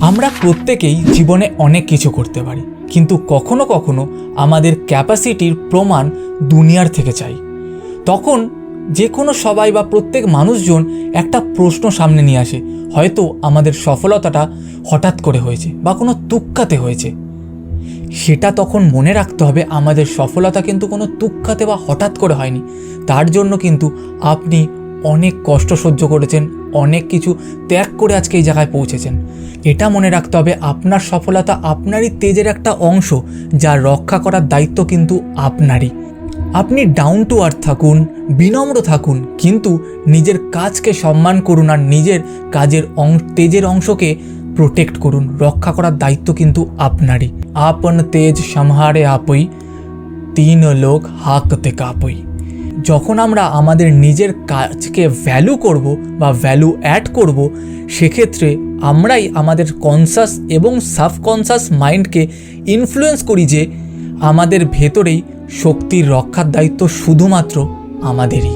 আমরা প্রত্যেকেই জীবনে অনেক কিছু করতে পারি, কিন্তু কখনো কখনো আমাদের ক্যাপাসিটির প্রমাণ দুনিয়ার থেকে চাই। তখন যে কোনো সবাই বা প্রত্যেক মানুষজন একটা প্রশ্ন সামনে নিয়ে আসে, হয়তো আমাদের সফলতাটা হঠাৎ করে হয়েছে বা কোনো তুক্কাতে হয়েছে। সেটা তখন মনে রাখতে হবে, আমাদের সফলতা কিন্তু কোনো তুক্কাতে বা হঠাৎ করে হয়নি। তার জন্য কিন্তু আপনি অনেক কষ্ট সহ্য করেছেন, অনেক কিছু ত্যাগ করে আজকে এই জায়গায় পৌঁছেছেন। এটা মনে রাখতে হবে, আপনার সফলতা আপনারই তেজের একটা অংশ, যা রক্ষা করার দায়িত্ব কিন্তু আপনারই। আপনি ডাউন টু আর্থ থাকুন, বিনম্র থাকুন, কিন্তু নিজের কাজকে সম্মান করুন আর নিজের কাজের তেজের অংশকে প্রোটেক্ট করুন। রক্ষা করার দায়িত্ব কিন্তু আপনারই। আপন তেজ সম্হারে আপই, তিন লোক হাকতে কাপই। যখন আমরা আমাদের নিজের কাজকে ভ্যালু করব বা ভ্যালু অ্যাড করব, সেক্ষেত্রে আমরাই আমাদের কনসাস এবং সাবকনসাস মাইন্ডকে ইনফ্লুয়েন্স করি যে আমাদের ভেতরেই শক্তির রক্ষার দায়িত্ব শুধুমাত্র আমাদেরই।